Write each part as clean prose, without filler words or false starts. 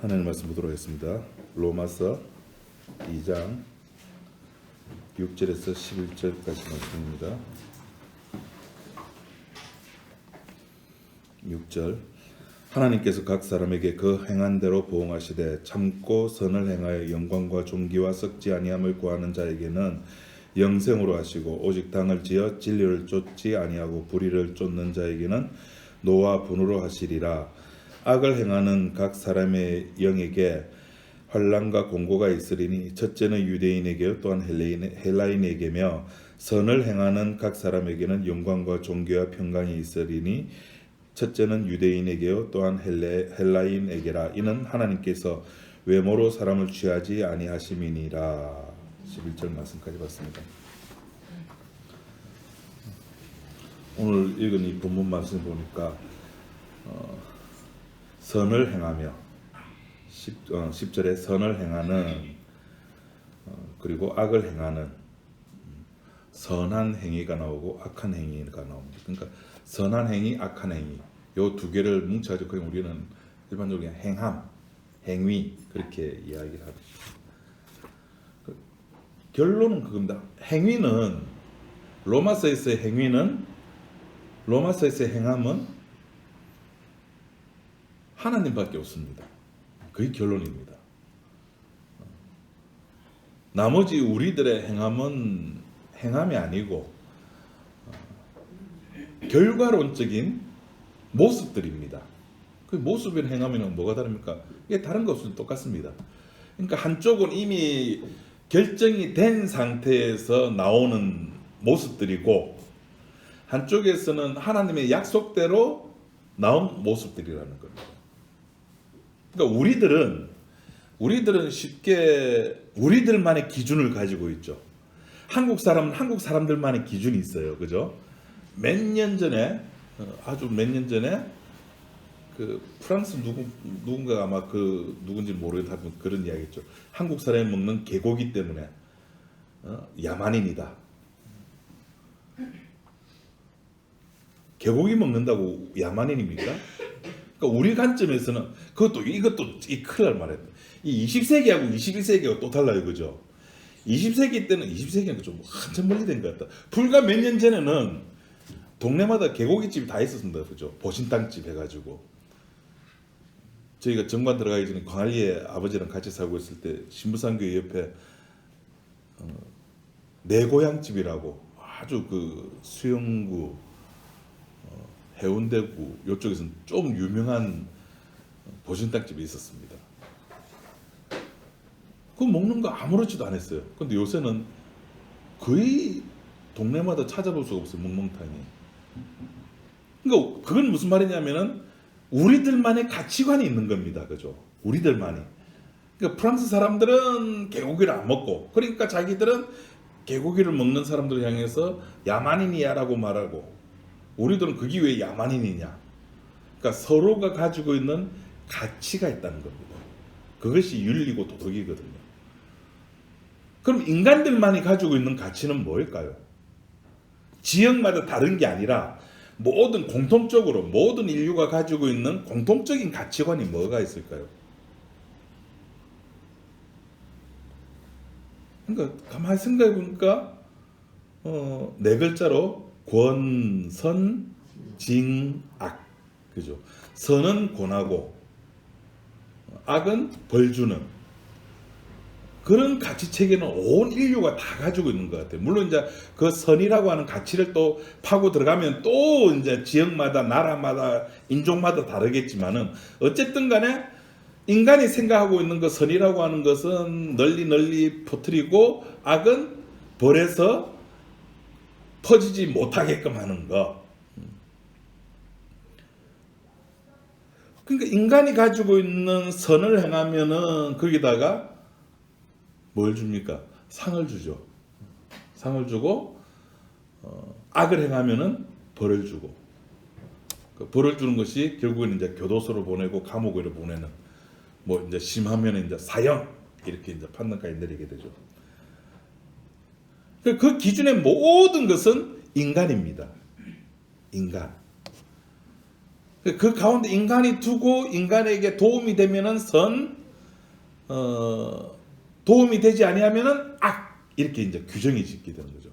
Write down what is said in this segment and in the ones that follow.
하나님 말씀 보도록 하겠습니다. 로마서 2장 6절에서 11절까지 말씀입니다. 6절 하나님께서 각 사람에게 그 행한 대로 보응하시되 참고 선을 행하여 영광과 존귀와 썩지 아니함을 구하는 자에게는 영생으로 하시고 오직 당을 지어 진리를 쫓지 아니하고 불의를 쫓는 자에게는 노와 분으로 하시리라. 악을 행하는 각 사람의 영에게 환난과 공고가 있으리니 첫째는 유대인에게요 또한 헬라인에게며 선을 행하는 각 사람에게는 영광과 존귀와 평강이 있으리니 첫째는 유대인에게요 또한 헬라인에게라. 이는 하나님께서 외모로 사람을 취하지 아니하심이니라. 11절 말씀까지 봤습니다. 오늘 읽은 이 본문 말씀 보니까 선을 행하며 10절에 선을 행하는 그리고 악을 행하는 선한 행위가 나오고 악한 행위가 나옵니다. 그러니까 선한 행위, 악한 행위 요 두 개를 뭉쳐가지고 그냥 우리는 일반적으로 그냥 행함, 행위 그렇게 이야기를 합니다. 결론은 그겁니다. 행위는 로마서에서의 행위는 로마서에서의 행함은 하나님밖에 없습니다. 그게 결론입니다. 나머지 우리들의 행함은 행함이 아니고 결과론적인 모습들입니다. 그 모습이나 행함이랑 뭐가 다릅니까? 이게 다른 거 없으면 똑같습니다. 그러니까 한쪽은 이미 결정이 된 상태에서 나오는 모습들이고 한쪽에서는 하나님의 약속대로 나온 모습들이라는 겁니다. 그러니까 우리들은 쉽게 우리들만의 기준을 가지고 있죠. 한국 사람은 한국 사람들만의 기준이 있어요. 그죠? 몇 년 전에 그 프랑스 누군가 아마 그 누군지 모르겠다 그런 이야기했죠. 한국 사람이 먹는 개고기 때문에 야만인이다. 개고기 먹는다고 야만인입니까? 그러니까 우리 관점에서는 이것도 이 큰일 날 말했다. 이 20세기하고 21세기하고 또 달라요, 그죠? 20세기 때는 20세기는 좀 한참 멀리 된 것 같다. 불과 몇 년 전에는 동네마다 개고기집이 다 있었습니다, 그죠? 보신탕집 해가지고 저희가 정관 들어가기 전에 광안리에 아버지랑 같이 살고 있을 때 신부산교회 옆에 내고향집이라고 아주 그 수영구 해운대구 이쪽에서는 좀 유명한 보신탕집이 있었습니다. 그거 먹는 거 아무렇지도 않았어요. 근데 요새는 거의 동네마다 찾아볼 수가 없어요, 멍멍탕이. 그러니까 그건 무슨 말이냐면은 우리들만의 가치관이 있는 겁니다, 그죠? 우리들만이. 그러니까 프랑스 사람들은 개고기를 안 먹고, 그러니까 자기들은 개고기를 먹는 사람들을 향해서 야만인이야라고 말하고, 우리들은 그게 왜 야만인이냐? 그러니까 서로가 가지고 있는 가치가 있다는 겁니다. 그것이 윤리고 도덕이거든요. 그럼 인간들만이 가지고 있는 가치는 뭘까요? 지역마다 다른 게 아니라 모든 공통적으로 모든 인류가 가지고 있는 공통적인 가치관이 뭐가 있을까요? 그러니까 가만히 생각해 보니까 네 글자로 권, 선, 징, 악. 그죠? 선은 권하고 악은 벌 주는 그런 가치 체계는 온 인류가 다 가지고 있는 것 같아요. 물론 이제 그 선이라고 하는 가치를 또 파고 들어가면 또 이제 지역마다 나라마다 인종마다 다르겠지만은 어쨌든 간에 인간이 생각하고 있는 그 선이라고 하는 것은 널리 퍼뜨리고 악은 벌에서 퍼지지 못하게끔 하는 거. 그러니까 인간이 가지고 있는 선을 행하면은 거기다가 뭘 줍니까? 상을 주죠. 상을 주고 악을 행하면은 벌을 주고 그 벌을 주는 것이 결국은 이제 교도소로 보내고 감옥으로 보내는 뭐 이제 심하면 이제 사형 이렇게 이제 판단까지 내리게 되죠. 그 기준의 모든 것은 인간입니다. 인간. 그 가운데 인간이 두고 인간에게 도움이 되면은 선, 도움이 되지 아니하면은 악, 이렇게 이제 규정이 짓게 되는 거죠.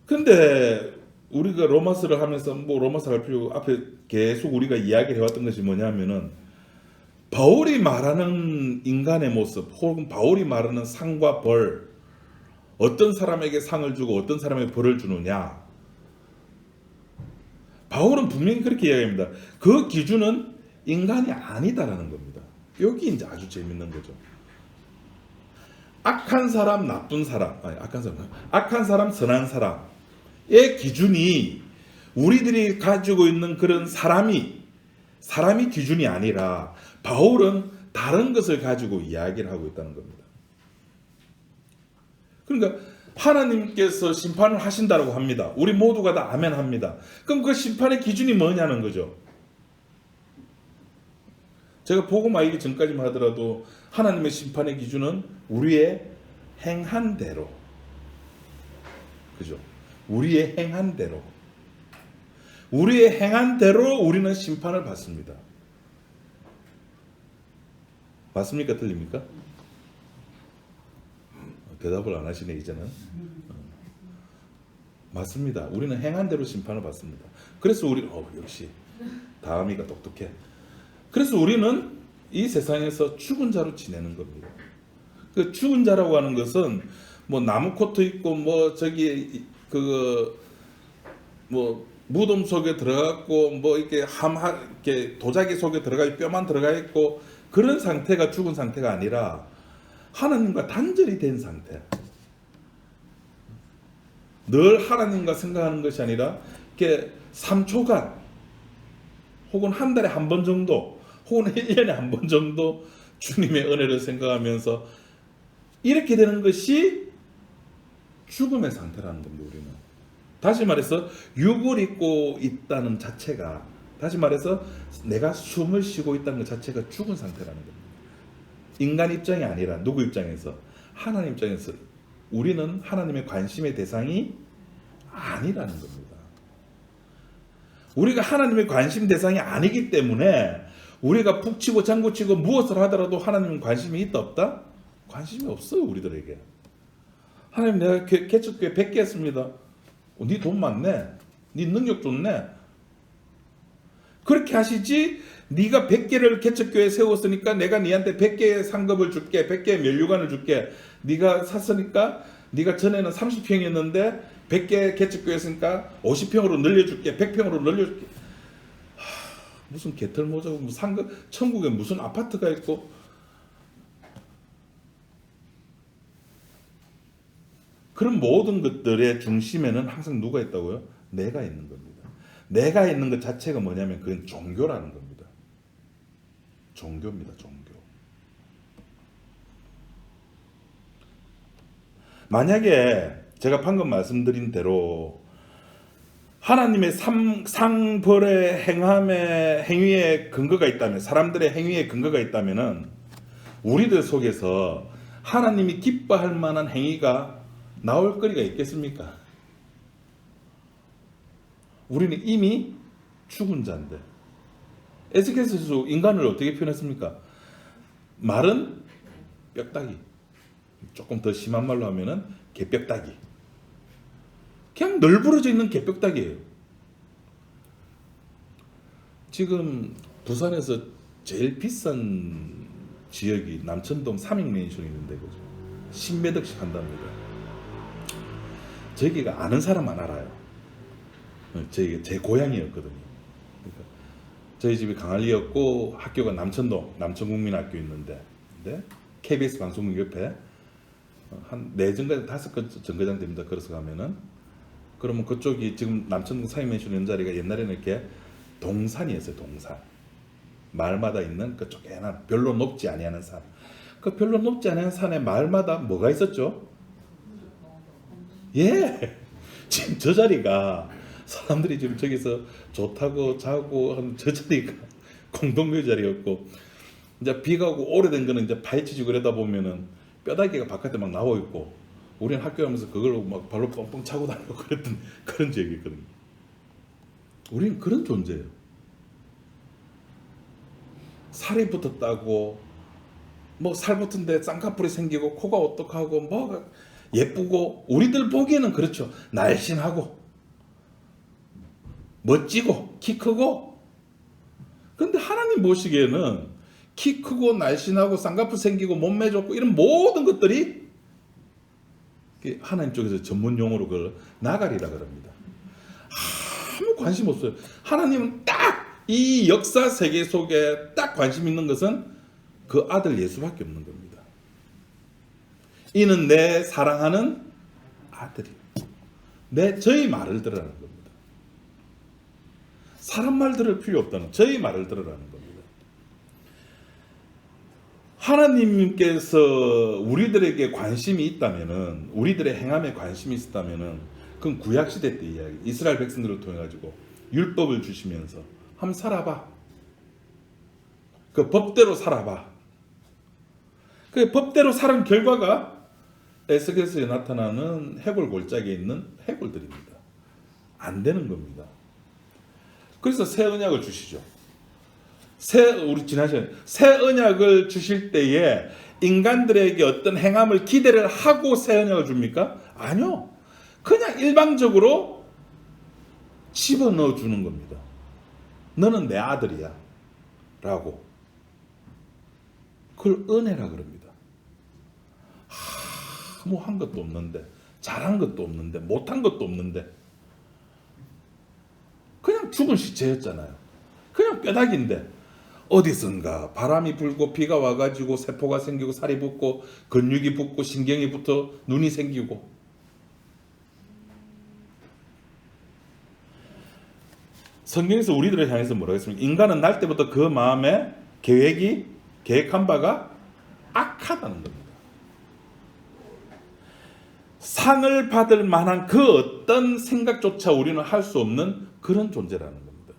근데 우리가 로마서를 하면서 뭐 로마서 할 필요 앞에 계속 우리가 이야기를 해왔던 것이 뭐냐면은 바울이 말하는 인간의 모습 혹은 바울이 말하는 상과 벌, 어떤 사람에게 상을 주고 어떤 사람에게 벌을 주느냐, 바울은 분명히 그렇게 이야기합니다. 그 기준은 인간이 아니다라는 겁니다. 여기 이제 아주 재밌는 거죠. 악한 사람, 나쁜 사람, 아니 악한 사람, 선한 사람의 기준이 우리들이 가지고 있는 그런 사람이 기준이 아니라 바울은 다른 것을 가지고 이야기를 하고 있다는 겁니다. 그러니까 하나님께서 심판을 하신다고 합니다. 우리 모두가 다 아멘 합니다. 그럼 그 심판의 기준이 뭐냐는 거죠. 제가 복음 알기 전까지만 하더라도 하나님의 심판의 기준은 우리의 행한 대로, 그죠? 우리의 행한 대로, 우리의 행한 대로 우리는 심판을 받습니다. 맞습니까? 틀립니까? 대답을 안 하시네 이제는. 맞습니다. 우리는 행한 대로 심판을 받습니다. 그래서 우리 역시 다음이가 똑똑해. 그래서 우리는 이 세상에서 죽은 자로 지내는 겁니다. 그 죽은 자라고 하는 것은 뭐 나무 코트 있고 뭐 저기 그 뭐 무덤 속에 들어갔고 뭐 이렇게 이렇게 도자기 속에 들어가 뼈만 들어가 있고 그런 상태가 죽은 상태가 아니라 하나님과 단절이 된 상태. 늘 하나님과 생각하는 것이 아니라 이렇게 3초간 혹은 한 달에 한 번 정도 혹은 1년에 한 번 정도 주님의 은혜를 생각하면서 이렇게 되는 것이 죽음의 상태라는 겁니다. 우리는 다시 말해서 육을 입고 있다는 자체가, 다시 말해서 내가 숨을 쉬고 있다는 것 자체가 죽은 상태라는 겁니다. 인간 입장이 아니라 누구 입장에서? 하나님 입장에서 우리는 하나님의 관심의 대상이 아니라는 겁니다. 우리가 하나님의 관심 대상이 아니기 때문에 우리가 푹 치고 장구치고 무엇을 하더라도 하나님은 관심이 있다 없다? 관심이 없어요. 우리들에게. 하나님 내가 개척교회 100개 했습니다. 네 돈 많네. 네 능력 좋네. 그렇게 하시지 네가 100개를 개척교회에 세웠으니까 내가 네한테 100개의 상급을 줄게. 100개의 면류관을 줄게. 네가 샀으니까 네가 전에는 30평이었는데 100개 개척교회 했으니까 50평으로 늘려줄게. 100평으로 늘려줄게. 무슨 개털모자고 무슨 상급, 천국에 무슨 아파트가 있고. 그런 모든 것들의 중심에는 항상 누가 있다고요? 내가 있는 겁니다. 내가 있는 것 자체가 뭐냐면 그건 종교라는 겁니다. 종교입니다. 종교. 만약에 제가 방금 말씀드린 대로 하나님의 상벌의 행위에 근거가 있다면, 사람들의 행위에 근거가 있다면은 우리들 속에서 하나님이 기뻐할 만한 행위가 나올 거리가 있겠습니까? 우리는 이미 죽은 자인데. 에스겔서에서 인간을 어떻게 표현했습니까? 마른 뼈다귀. 조금 더 심한 말로 하면은 개뼈다귀. 그냥 널브러져 있는 개뼈다귀예요. 지금 부산에서 제일 비싼 지역이 남천동 삼익맨션이 있는데 그죠? 10몇 억씩 한답니다. 저기가 아는 사람만 알아요. 제 고향이었거든요. 그러니까 저희 집이 강할리였고 학교가 남천동 남천국민학교 있는데, 근데 KBS 방송국 옆에 한 4정거장 5건 정거장 됩니다. 걸어서 가면은. 그러면 그쪽이 지금 남천동 사이맨션 연자리가 옛날에는 이렇게 동산이었어요. 동산. 마을마다 있는 그 쪼개난 별로 높지 아니하는 산. 그 별로 높지 않은 산에 마을마다 뭐가 있었죠? 예. 지금 저 자리가 사람들이 지금 저기서 좋다고 자고 하는 저 자리가 공동묘 자리였고, 이제 비가 오고 오래된 거는 이제 파헤치고 그러다 보면은 뼈다귀가 바깥에 막 나와 있고, 우리는 학교 가면서 그걸로 막 발로 뻥뻥 차고 다니고 그랬던 그런 지역이거든요. 우리는 그런 존재예요. 살이 붙었다고 뭐 살 붙은데 쌍꺼풀이 생기고 코가 어떡하고 뭐가 예쁘고 우리들 보기에는 그렇죠. 날씬하고 멋지고 키 크고. 근데 하나님 보시기에는 키 크고 날씬하고 쌍꺼풀 생기고 몸매 좋고 이런 모든 것들이 하나님 쪽에서 전문 용어로 그걸 나가리라 그럽니다. 아무 관심 없어요. 하나님은 딱 이 역사 세계 속에 딱 관심 있는 것은 그 아들 예수밖에 없는 겁니다. 이는 내 사랑하는 아들이. 저희 말을 들으라는 겁니다. 사람 말 들을 필요 없다는, 저희 말을 들으라는 겁니다. 하나님께서 우리들에게 관심이 있다면은, 우리들의 행함에 관심이 있었다면은, 그건 구약시대 때 이야기, 이스라엘 백성들을 통해 가지고 율법을 주시면서 한번 살아봐. 그 법대로 살아봐. 그 법대로 살은 결과가 에스겔서에 나타나는 해골 골짜기에 있는 해골들입니다. 안 되는 겁니다. 그래서 새 언약을 주시죠. 우리 지난 시간에 새 언약을 주실 때에 인간들에게 어떤 행함을 기대를 하고 새 언약을 줍니까? 아니요. 그냥 일방적으로 집어넣어 주는 겁니다. 너는 내 아들이야 라고. 그걸 은혜라 그럽니다. 뭐 한 것도 없는데, 잘한 것도 없는데, 못한 것도 없는데, 그냥 죽은 시체였잖아요. 그냥 뼈다귀인데 어디선가 바람이 불고 비가 와가지고 세포가 생기고 살이 붙고 근육이 붙고 신경이 붙어 눈이 생기고. 성경에서 우리들을 향해서 뭐라고 했습니까? 인간은 날 때부터 그 마음에 계획한 바가 악하다는 겁니다. 상을 받을 만한 그 어떤 생각조차 우리는 할 수 없는 그런 존재라는 겁니다.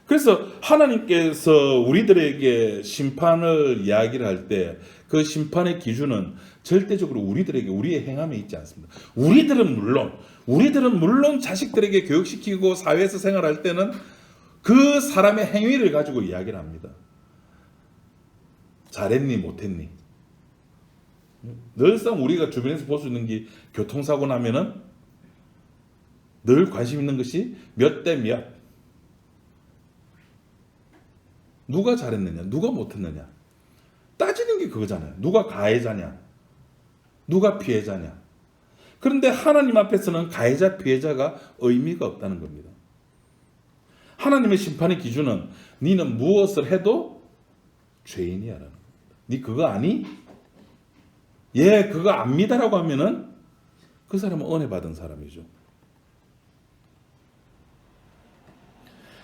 그래서 하나님께서 우리들에게 심판을 이야기를 할 때 그 심판의 기준은 절대적으로 우리들에게 우리의 행함에 있지 않습니다. 우리들은 물론 자식들에게 교육시키고 사회에서 생활할 때는 그 사람의 행위를 가지고 이야기를 합니다. 잘했니 못했니. 늘상 우리가 주변에서 볼 수 있는 게 교통사고 나면은 늘 관심 있는 것이 몇 대 몇. 누가 잘했느냐, 누가 못했느냐. 따지는 게 그거잖아요. 누가 가해자냐, 누가 피해자냐. 그런데 하나님 앞에서는 가해자, 피해자가 의미가 없다는 겁니다. 하나님의 심판의 기준은 너는 무엇을 해도 죄인이야라는 겁니다. 네 그거 아니? 예, 그거 압니다라고 하면은 그 사람은 은혜 받은 사람이죠.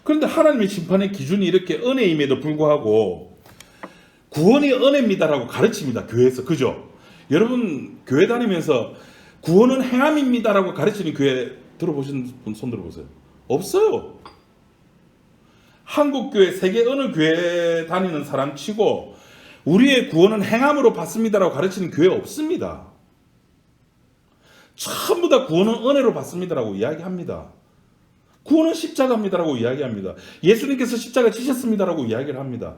그런데 하나님의 심판의 기준이 이렇게 은혜임에도 불구하고 구원이 은혜입니다라고 가르칩니다. 교회에서. 그죠? 여러분 교회 다니면서 구원은 행함입니다라고 가르치는 교회 들어보신 분 손 들어보세요. 없어요. 한국교회, 세계 어느 교회 다니는 사람 치고 우리의 구원은 행함으로 받습니다라고 가르치는 교회 없습니다. 전부 다 구원은 은혜로 받습니다라고 이야기합니다. 구원은 십자가입니다라고 이야기합니다. 예수님께서 십자가 지셨습니다라고 이야기를 합니다.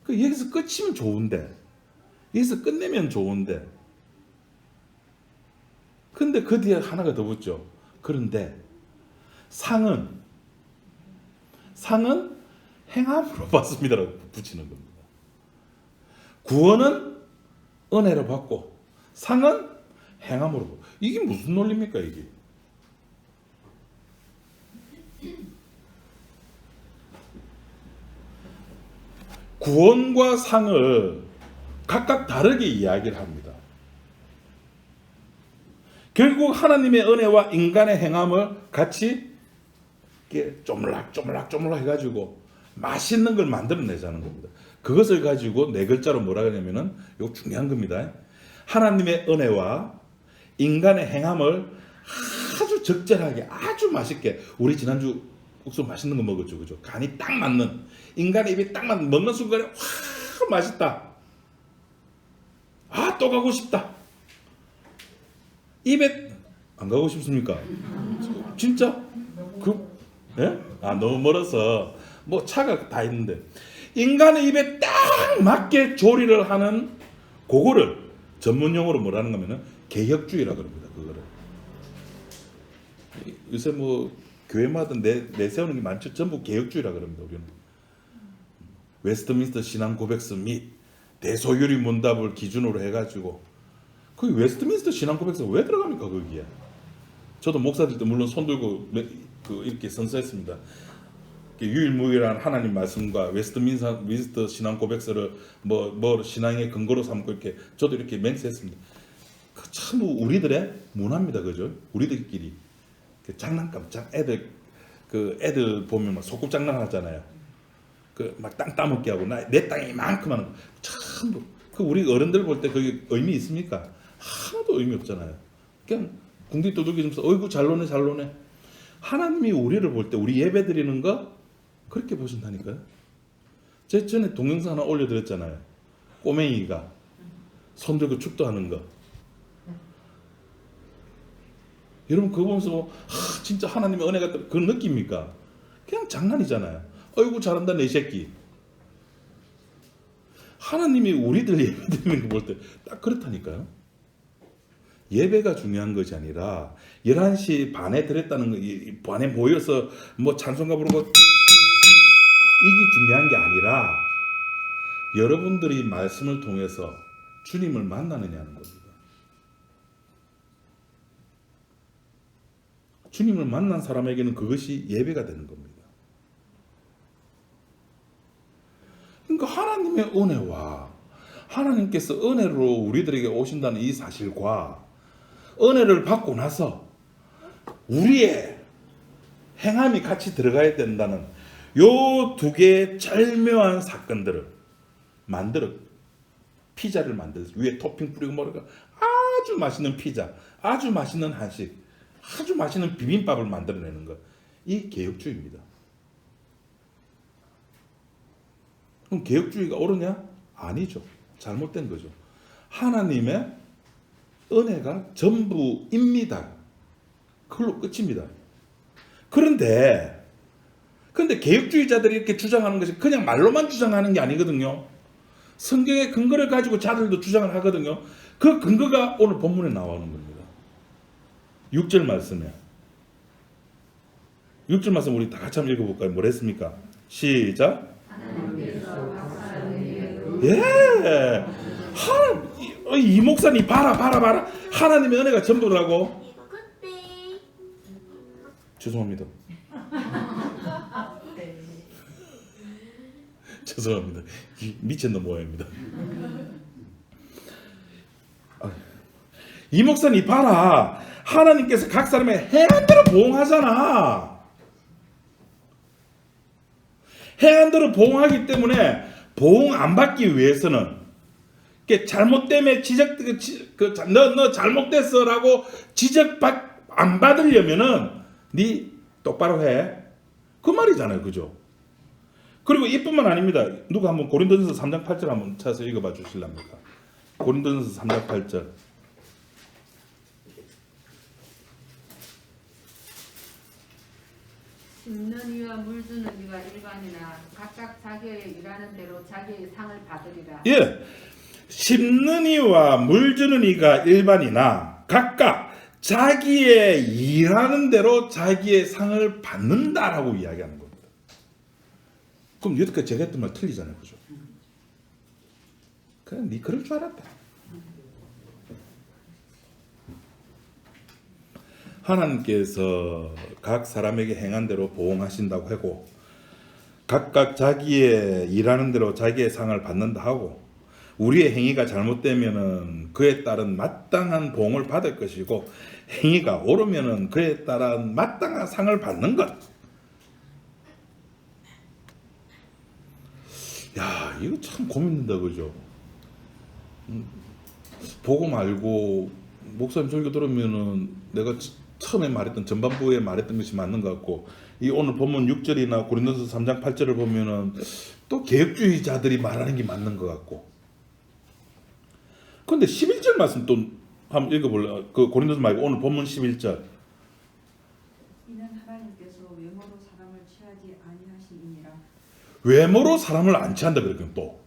여기서 끝이면 좋은데, 여기서 끝내면 좋은데, 근데 그 뒤에 하나가 더 붙죠. 그런데 상은 행함으로 받습니다라고 붙이는 겁니다. 구원은 은혜로 받고 상은 행함으로 받고. 이게 무슨 논리입니까 이게? 구원과 상을 각각 다르게 이야기를 합니다. 결국 하나님의 은혜와 인간의 행함을 같이 이렇게 쪼물락 해가지고 맛있는 걸 만들어내자는 겁니다. 그것을 가지고 네 글자로 뭐라 그러냐면은 이거 중요한 겁니다. 하나님의 은혜와 인간의 행함을 아주 적절하게 아주 맛있게. 우리 지난주 국수 맛있는 거 먹었죠, 그죠? 간이 딱 맞는, 인간의 입에 딱 맞는, 먹는 순간에 와 맛있다. 아, 또 가고 싶다. 입에 안 가고 싶습니까? 진짜? 예? 아 너무 멀어서 뭐 차가 다 있는데 인간의 입에 딱 맞게 조리를 하는 그거를 전문용어로 뭐라는 거면은 개혁주의라 그럽니다. 그거를 요새 뭐 교회마다 내세우는 게 많죠. 전부 개혁주의라 그럽니다. 우리는 웨스트민스터 신앙 고백서 및 대소유리 문답을 기준으로 해가지고 그 웨스트민스터 신앙 고백서 왜 들어갑니까 거기에? 저도 목사들 때 물론 손 들고 이렇게 선서했습니다. 유일무이한 하나님 말씀과 웨스트민스터 신앙 고백서를 뭐 신앙의 근거로 삼고 이렇게 저도 이렇게 맹세했습니다. 참 우리들의 문화입니다, 그죠? 우리들끼리 장난감, 애들 보면 막 소꿉장난 하잖아요. 막 땅 따먹게 하고 내 땅이 이만큼 하는 거. 참 우리 어른들 볼 때 그게 의미 있습니까? 하나도 의미 없잖아요. 그냥 궁디 두들기 주면서 어이구 잘 노네 잘 노네. 하나님이 우리를 볼 때 우리 예배 드리는 거 그렇게 보신다니까요. 제 전에 동영상 하나 올려드렸잖아요. 꼬맹이가 손 들고 축도하는 거. 여러분 그거 보면서 진짜 하나님의 은혜가 그 느낍니까? 그냥 장난이잖아요. 어이구 잘한다 내 새끼. 하나님이 우리들 예배 드리는 거 볼 때 딱 그렇다니까요. 예배가 중요한 것이 아니라 11시 반에 드렸다는 거, 반에 모여서 뭐 찬송가 부르고 이게 중요한 게 아니라 여러분들이 말씀을 통해서 주님을 만나느냐는 겁니다. 주님을 만난 사람에게는 그것이 예배가 되는 겁니다. 그러니까 하나님의 은혜와 하나님께서 은혜로 우리들에게 오신다는 이 사실과 은혜를 받고 나서 우리의 행함이 같이 들어가야 된다는 요 두 개의 절묘한 사건들을 만들어 피자를 만들어서 위에 토핑 뿌리고 뭐랄까 아주 맛있는 피자, 아주 맛있는 한식, 아주 맛있는 비빔밥을 만들어내는 것. 이 개혁주의입니다. 그럼 개혁주의가 옳으냐? 아니죠. 잘못된 거죠. 하나님의 은혜가 전부입니다. 그걸로 끝입니다. 그런데 개혁주의자들이 이렇게 주장하는 것이 그냥 말로만 주장하는 게 아니거든요. 성경의 근거를 가지고 자들도 주장을 하거든요. 그 근거가 오늘 본문에 나오는 겁니다. 6절 말씀에 6절 말씀 우리 다 같이 한번 읽어볼까요? 뭐라 했습니까? 시작. 예. 이 목사님 봐라. 하나님의 은혜가 전부라고. 죄송합니다. 죄송합니다. 미친놈 모양입니다. 이 목사님 봐라. 하나님께서 각 사람의 행한 대로 보응하잖아. 행한 대로 보응하기 때문에 보응 안 받기 위해서는 잘못 때문에 너 잘못됐어라고 지적 안 받으려면은 네 똑바로 해. 그 말이잖아요, 그죠? 그리고 이뿐만 아닙니다. 누가 한번 고린도전서 3장 8절 한번 찾아서 읽어봐 주실랍니까? 고린도전서 3장 8절. 심는 이와 물 주는 이가 일반이나 각각 자기의 일하는 대로 자기의 상을 받으리라. 예, 심는 이와 물 주는 이가 일반이나 각각 자기의 일하는 대로 자기의 상을 받는다라고 이야기하는 겁니다. 그럼 여태까지 제가 했던 말 틀리잖아요, 그죠? 그냥 네 그럴 줄 알았다. 하나님께서 각 사람에게 행한 대로 보응하신다고 하고 각각 자기의 일하는 대로 자기의 상을 받는다 하고 우리의 행위가 잘못되면은 그에 따른 마땅한 보응을 받을 것이고 행위가 옳으면은 그에 따른 마땅한 상을 받는 것. 야, 이거 참 고민된다, 그죠? 보고 말고 목사님 설교 들으면은 내가 처음에 말했던 전반부에 말했던 것이 맞는 것 같고 이 오늘 본문 6절이나 고린도서 3장 8절을 보면은 또 개혁주의자들이 말하는 게 맞는 것 같고. 근데 11절 말씀 또 한번 읽어볼래요? 그 고린도서 말고 오늘 본문 11절. 이는 하나님께서 외모로 사람을 외모로 사람을 안 취한다 그랬거든. 또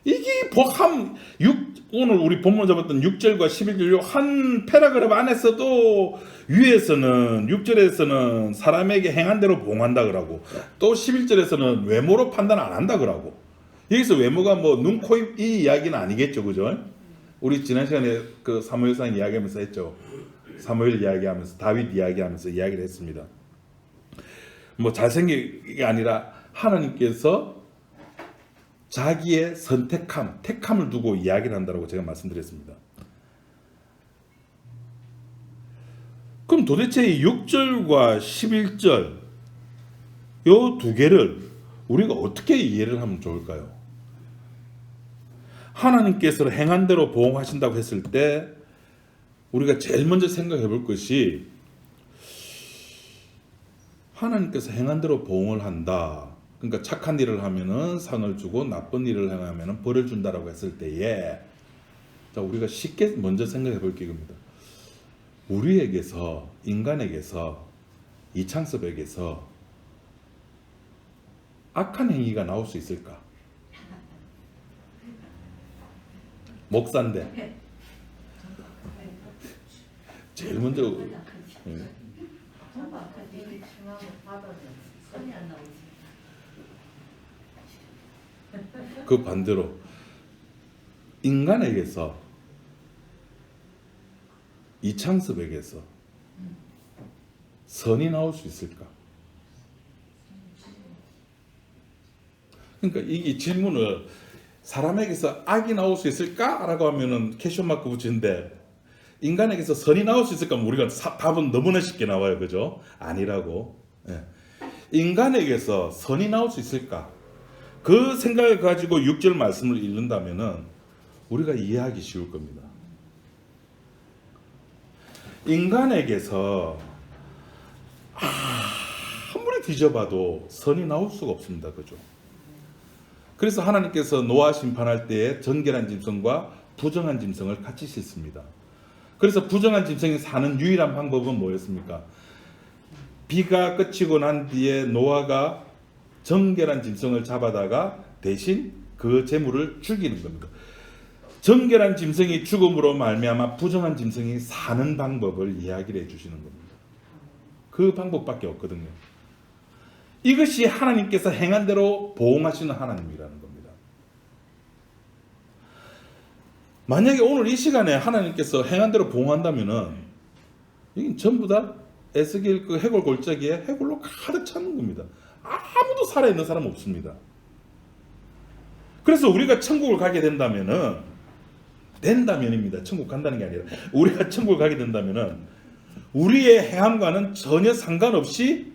이게 오늘 우리 본문 잡았던 6절과 11절 한 패러그래프 안에서도 위에서는 6절에서는 사람에게 행한 대로 보응한다 그러고 또 11절에서는 외모로 판단 안 한다 그러고 여기서 외모가 뭐 눈, 코, 입 이 이야기는 아니겠죠. 그죠? 우리 지난 시간에 그 사무엘상 이야기하면서 했죠. 사무엘 이야기하면서 다윗 이야기하면서 이야기를 했습니다. 뭐 잘생긴 게 아니라 하나님께서 자기의 택함을 두고 이야기를 한다고 제가 말씀드렸습니다. 그럼 도대체 이 6절과 11절 요 두 개를 우리가 어떻게 이해를 하면 좋을까요? 하나님께서 행한 대로 보응하신다고 했을 때 우리가 제일 먼저 생각해 볼 것이 하나님께서 행한 대로 보응을 한다. 그러니까 착한 일을 하면은 상을 주고 나쁜 일을 행하면은 벌을 준다라고 했을 때에 자, 우리가 쉽게 먼저 생각해 볼 게 이겁니다. 우리에게서 인간에게서 이창섭에게서 악한 행위가 나올 수 있을까? 목사인데 제일 먼저 그 반대로 인간에게서 이창섭에게서 선이 나올 수 있을까? 그러니까 이 질문을 사람에게서 악이 나올 수 있을까? 라고 하면은 캐션 마크 붙이는데 인간에게서 선이 나올 수 있을까? 우리가 답은 너무나 쉽게 나와요. 그죠? 아니라고. 예. 인간에게서 선이 나올 수 있을까? 그 생각을 가지고 6절 말씀을 읽는다면은 우리가 이해하기 쉬울 겁니다. 인간에게서 아무리 뒤져봐도 선이 나올 수가 없습니다. 그죠? 그래서 하나님께서 노아 심판할 때에 정결한 짐승과 부정한 짐승을 같이 싣습니다. 그래서 부정한 짐승이 사는 유일한 방법은 뭐였습니까? 비가 그치고 난 뒤에 노아가 정결한 짐승을 잡아다가 대신 그 재물을 죽이는 겁니다. 정결한 짐승이 죽음으로 말미암아 부정한 짐승이 사는 방법을 이야기를 해주시는 겁니다. 그 방법밖에 없거든요. 이것이 하나님께서 행한 대로 보응하시는 하나님이라는 겁니다. 만약에 오늘 이 시간에 하나님께서 행한 대로 보응한다면은 이건 전부 다 에스겔 그 해골 골짜기에 해골로 가득 차는 겁니다. 아무도 살아있는 사람 없습니다. 그래서 우리가 천국을 가게 된다면입니다. 천국 간다는 게 아니라 우리가 천국을 가게 된다면은 우리의 행함과는 전혀 상관없이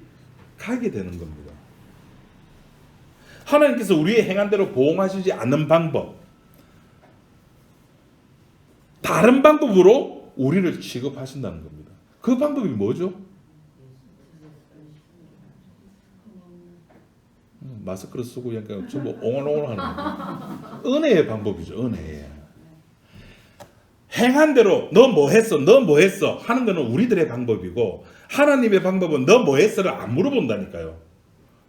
가게 되는 겁니다. 하나님께서 우리의 행한 대로 보응하시지 않는 방법, 다른 방법으로 우리를 취급하신다는 겁니다. 그 방법이 뭐죠? 마스크를 쓰고 약간 전부 옹얼옹얼 하는 거예요. 은혜의 방법이죠. 은혜의. 행한 대로 너 뭐 했어 하는 거는 우리들의 방법이고 하나님의 방법은 너 뭐 했어를 안 물어본다니까요.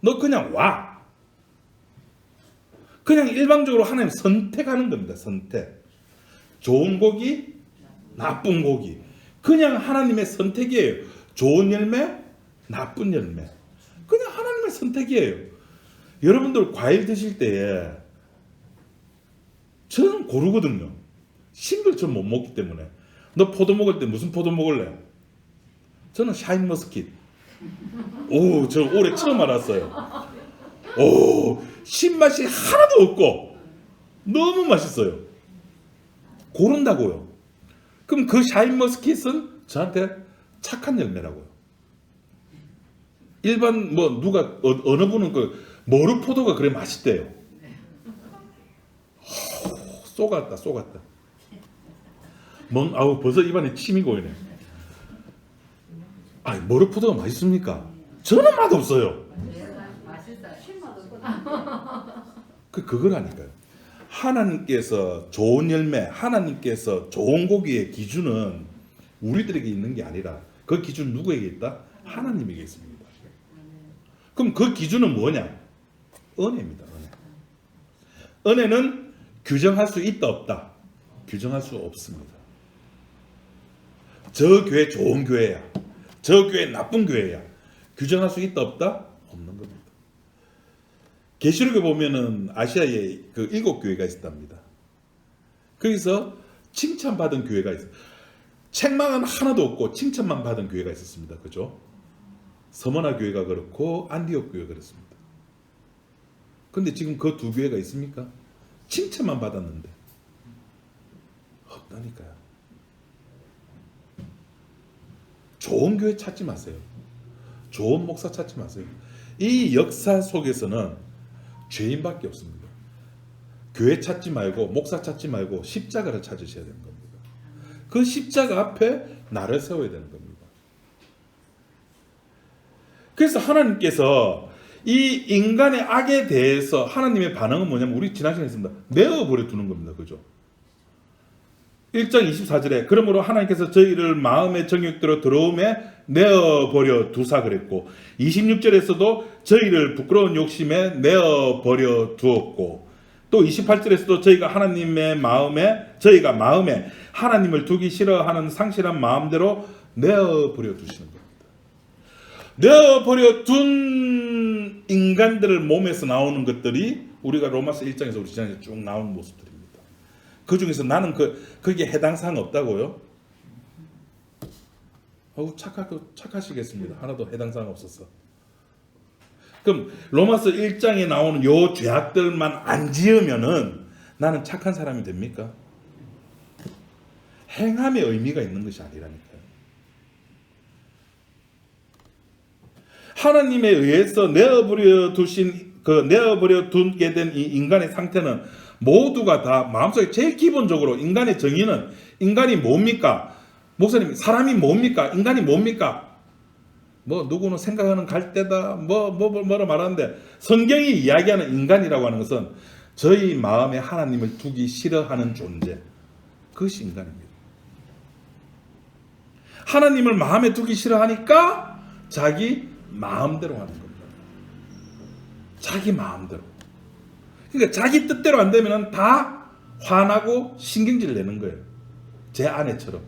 너 그냥 와. 그냥 일방적으로 하나님 선택하는 겁니다. 선택. 좋은 고기, 나쁜 고기. 그냥 하나님의 선택이에요. 좋은 열매, 나쁜 열매. 그냥 하나님의 선택이에요. 여러분들 과일 드실 때에 저는 고르거든요. 신 걸 전 못 먹기 때문에. 너 포도 먹을 때 무슨 포도 먹을래? 저는 샤인머스킷. 오, 저 올해 처음 알았어요. 오, 신맛이 하나도 없고 너무 맛있어요. 고른다고요. 그럼 그 샤인머스킷은 저한테 착한 열매라고요. 일반 뭐 누가 어느 분은 그 머루포도가 그래 맛있대요. 쏘갔다. 아우 벌써 입안에 침이 고이네. 아니 머루포도가 맛있습니까? 저는 맛없어요. 그거라니까요. 하나님께서 좋은 열매, 하나님께서 좋은 고기의 기준은 우리들에게 있는 게 아니라 그 기준 누구에게 있다? 하나님에게 있습니다. 그럼 그 기준은 뭐냐? 은혜입니다. 은혜. 은혜는 규정할 수 있다 없다. 규정할 수 없습니다. 저 교회 좋은 교회야. 저 교회 나쁜 교회야. 규정할 수 있다 없다? 없는 겁니다. 계시록에 보면은 아시아에 그 7교회가 있었답니다. 거기서 칭찬받은 교회가 있어요. 책망은 하나도 없고 칭찬만 받은 교회가 있었습니다. 그죠? 서머나 교회가 그렇고 안디옥 교회가 그렇습니다. 근데 지금 그 두 교회가 있습니까? 칭찬만 받았는데 없다니까요. 좋은 교회 찾지 마세요. 좋은 목사 찾지 마세요. 이 역사 속에서는 죄인밖에 없습니다. 교회 찾지 말고 목사 찾지 말고 십자가를 찾으셔야 되는 겁니다. 그 십자가 앞에 나를 세워야 되는 겁니다. 그래서 하나님께서 이 인간의 악에 대해서 하나님의 반응은 뭐냐면 우리 지난 시간에 했습니다. 내어버려 두는 겁니다. 그죠? 1장 24절에 그러므로 하나님께서 저희를 마음의 정욕대로 더러움에 내어버려 두사 그랬고 26절에서도 저희를 부끄러운 욕심에 내어버려 두었고 또 28절에서도 저희가 마음에 하나님을 두기 싫어하는 상실한 마음대로 내어버려 두시는 겁니다. 내어버려 둔 인간들을 몸에서 나오는 것들이 우리가 로마서 1장에서 우리 지난주에 쭉 나오는 모습들입니다. 그 중에서 나는 거기에 해당 사항 없다고요? 착하시겠습니다. 하나도 해당 사항 없었어. 그럼 로마서 1장에 나오는 요 죄악들만 안 지으면은 나는 착한 사람이 됩니까? 행함의 의미가 있는 것이 아니라니까요. 하나님에 의해서 내어버려 두게 된 이 인간의 상태는 모두가 다 마음속에 제일 기본적으로 인간의 정의는 인간이 뭡니까? 목사님, 사람이 뭡니까? 인간이 뭡니까? 뭐 누구는 생각하는 갈대다 뭐라 말하는데 성경이 이야기하는 인간이라고 하는 것은 저희 마음에 하나님을 두기 싫어하는 존재, 그것이 인간입니다. 하나님을 마음에 두기 싫어하니까 자기 마음대로 하는 겁니다. 자기 마음대로. 그러니까 자기 뜻대로 안 되면 다 화나고 신경질을 내는 거예요. 제 아내처럼.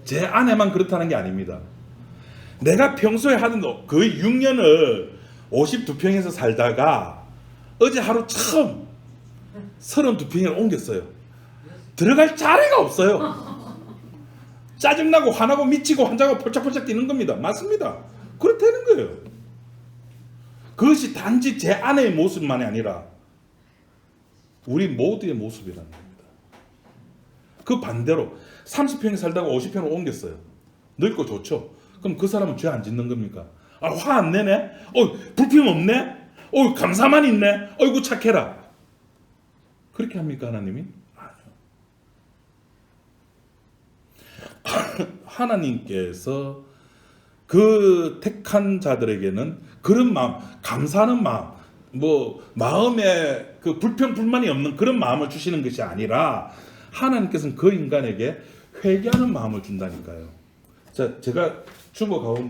제 아내만 그렇다는 게 아닙니다. 내가 평소에 하던 거의 6년을 52평에서 살다가 어제 하루 처음 32평에 옮겼어요. 들어갈 자리가 없어요. 짜증나고 화나고 미치고 환장하고 폴짝폴짝 뛰는 겁니다. 맞습니다. 그렇다는 거예요. 그것이 단지 제 아내의 모습만이 아니라 우리 모두의 모습이라는 겁니다. 그 반대로 30평에 살다가 50평으로 옮겼어요. 늙고 좋죠. 그럼 그 사람은 죄 안 짓는 겁니까? 화 안 내네? 불평 없네? 감사만 있네? 어이구 착해라. 그렇게 합니까 하나님이? 아니요. 하나님께서 그 택한 자들에게는 그런 마음, 감사하는 마음, 마음에 그 불평 불만이 없는 그런 마음을 주시는 것이 아니라 하나님께서는 그 인간에게 회개하는 마음을 준다니까요. 자, 제가 주보에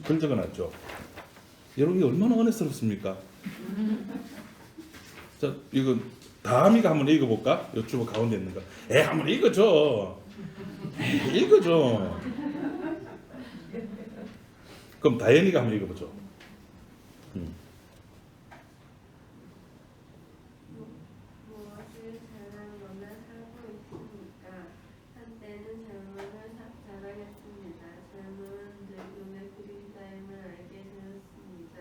글 적어놨죠. 여러분 이게 얼마나 은혜스럽습니까? 자, 이거 다미가 한번 읽어볼까? 이 주보 가운데 있는 거. 한번 읽어줘. 읽어줘. 그럼 다현이가 한번 읽어보죠. 무엇을 자랑거나 하고 있습니까? 한때는 젊음을 자랑했습니다. 젊음은 늙음의 그림자임을 알게 되었습니다.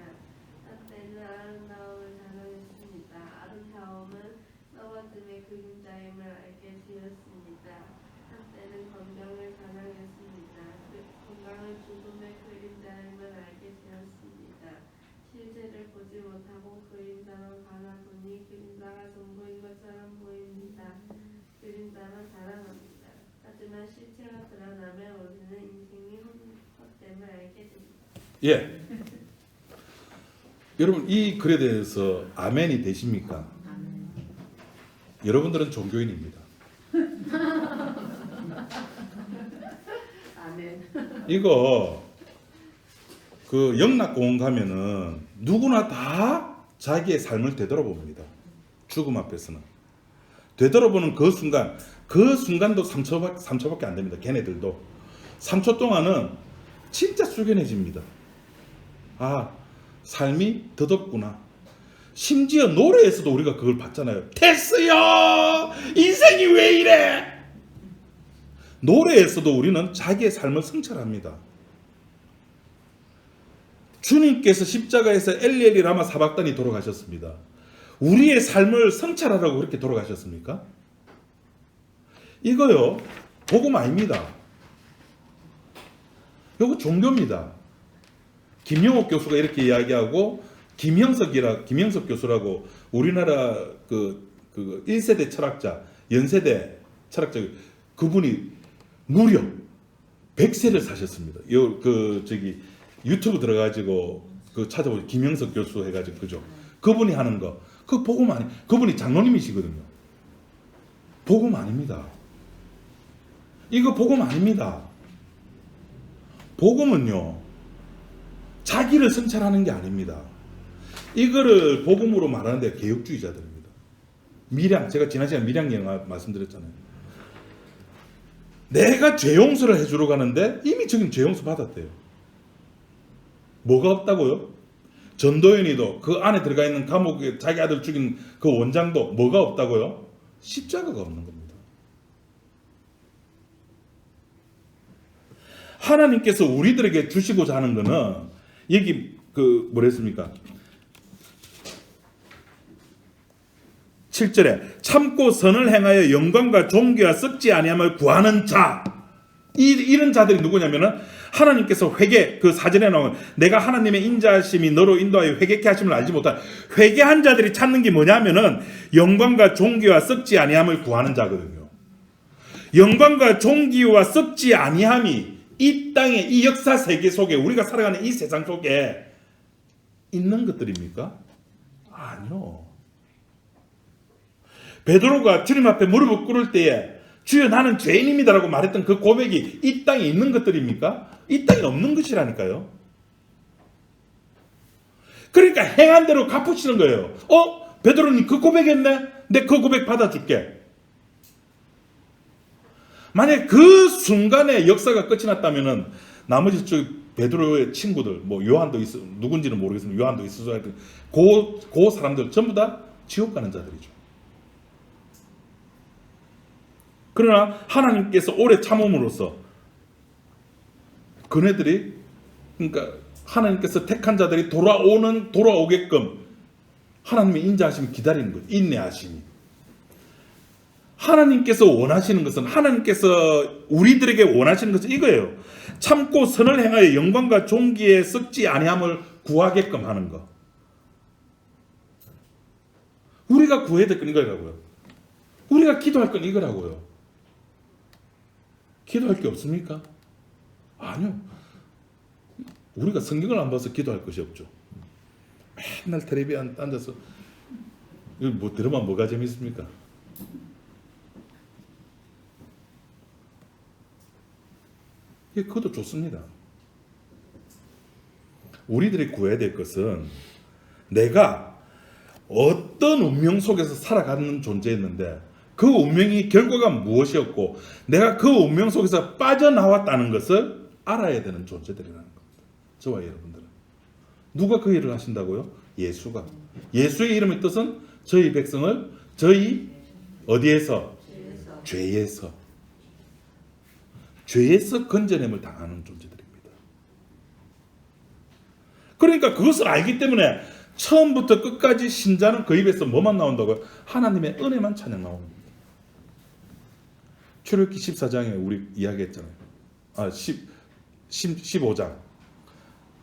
한때는 아름다움을 자랑했습니다. 아름다움은 넘어짐의 그림자임을 알게 되었습니다. 한때는 건강을 자랑했습니다. 건강은 죽음의 그림자임을 알게 되었습니다. 실제를 보지 못하고 그림자만 바라보니 그림자가 전부인 것처럼 보입니다. 그림자만 자랑합니다. 하지만 실체가 드러나면 우리는 인생이 헛됨을 알게 됩니다. 예. 여러분 이 글에 대해서 아멘이 되십니까? 여러분들은 종교인입니다. 아멘. 이거 그 영락공원 가면은 누구나 다 자기의 삶을 되돌아봅니다. 죽음 앞에서는. 되돌아보는 그 순간도 3초밖에 안 됩니다. 걔네들도. 3초 동안은 진짜 숙연해집니다. 아, 삶이 더덥구나. 심지어 노래에서도 우리가 그걸 봤잖아요. 됐어요! 인생이 왜 이래! 노래에서도 우리는 자기의 삶을 성찰합니다. 주님께서 십자가에서 엘리엘이 라마 사박단이 돌아가셨습니다. 우리의 삶을 성찰하라고 그렇게 돌아가셨습니까? 이거요, 복음 아닙니다. 이거 종교입니다. 김영옥 교수가 이렇게 이야기하고 김영석 교수라고 우리나라 그 1세대 철학자, 연세대 철학자, 그분이 무려 100세를 사셨습니다. 유튜브 들어가지고 찾아보죠. 김영석 교수 해가지고 그죠. 그분이 하는 거, 그 복음 아니, 그분이 장로님이시거든요. 복음 아닙니다. 이거 복음 아닙니다. 복음은요, 자기를 성찰하는 게 아닙니다. 이거를 복음으로 말하는데 개혁주의자들입니다. 제가 지난 시간에 밀양 영화 말씀드렸잖아요. 내가 죄 용서를 해주러 가는데 이미 저긴 죄 용서 받았대요. 뭐가 없다고요? 전도연이도 그 안에 들어가 있는 감옥에 자기 아들 죽인 그 원장도 뭐가 없다고요? 십자가가 없는 겁니다. 하나님께서 우리들에게 주시고자 하는 거는 여기 뭐랬습니까? 7절에 참고 선을 행하여 영광과 존귀와 썩지 아니함을 구하는 자, 이런 자들이 누구냐면은 하나님께서 그 사전에 나오는 내가 하나님의 인자하심이 너로 인도하여 회개케 하심을 알지 못한 회개한 자들이 찾는 게 뭐냐면은 영광과 존귀와 썩지 아니함을 구하는 자거든요. 영광과 존귀와 썩지 아니함이 이 땅에, 이 역사 세계 속에, 우리가 살아가는 이 세상 속에 있는 것들입니까? 아니요. 베드로가 주님 앞에 무릎을 꿇을 때에 주여 나는 죄인입니다라고 말했던 그 고백이 이 땅에 있는 것들입니까? 이 땅에 없는 것이라니까요. 그러니까 행한 대로 갚으시는 거예요. 베드로님 그 고백했네? 내 그 고백 받아줄게. 만약 그 순간에 역사가 끝이 났다면은 나머지 베드로의 친구들, 요한도 누군지는 모르겠습니다. 요한도 있어서 하여튼 그 사람들 전부 다 지옥 가는 자들이죠. 그러나 하나님께서 오래 참음으로써 그네들이, 그러니까 하나님께서 택한 자들이 돌아오게끔 하나님의 인자하심을 기다리는 거예요. 인내하심이. 하나님께서 원하시는 것은, 하나님께서 우리들에게 원하시는 것은 이거예요. 참고 선을 행하여 영광과 존귀에 썩지 아니함을 구하게끔 하는 것. 우리가 구해야 될 건 이거라고요. 우리가 기도할 건 이거라고요. 기도할 게 없습니까? 아니요. 우리가 성경을 안 봐서 기도할 것이 없죠. 맨날 텔레비에 앉아서 이거 들으면 뭐가 재밌습니까? 그것도 좋습니다. 우리들이 구해야 될 것은 내가 어떤 운명 속에서 살아가는 존재였는데 그 운명이 결과가 무엇이었고 내가 그 운명 속에서 빠져나왔다는 것을 알아야 되는 존재들이라는 겁니다. 저와 여러분들은. 누가 그 일을 하신다고요? 예수가. 예수의 이름의 뜻은 저희 백성을 어디에서? 죄에서 건져냄을 당하는 존재들입니다. 그러니까 그것을 알기 때문에 처음부터 끝까지 신자는 그 입에서 뭐만 나온다고요? 하나님의 은혜만 찬양 나옵니다. 출애굽기 14장에 우리 이야기했잖아요. 15장.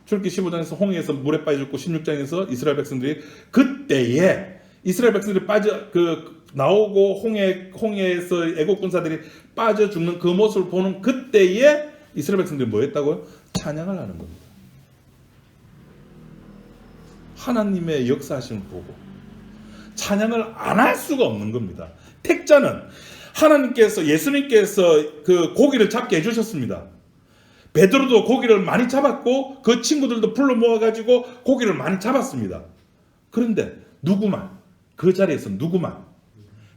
출애굽기 15장에서 홍해에서 물에 빠져 죽고 16장에서 이스라엘 백성들이 그때에 이스라엘 백성들이 나오고 홍해에서 애국 군사들이 빠져 죽는 그 모습을 보는 그때에 이스라엘 백성들이 뭐 했다고요? 찬양을 하는 겁니다. 하나님의 역사하심을 보고 찬양을 안 할 수가 없는 겁니다. 택자는 예수님께서 그 고기를 잡게 해주셨습니다. 베드로도 고기를 많이 잡았고 그 친구들도 불러 모아가지고 고기를 많이 잡았습니다. 그런데 누구만, 그 자리에서 누구만,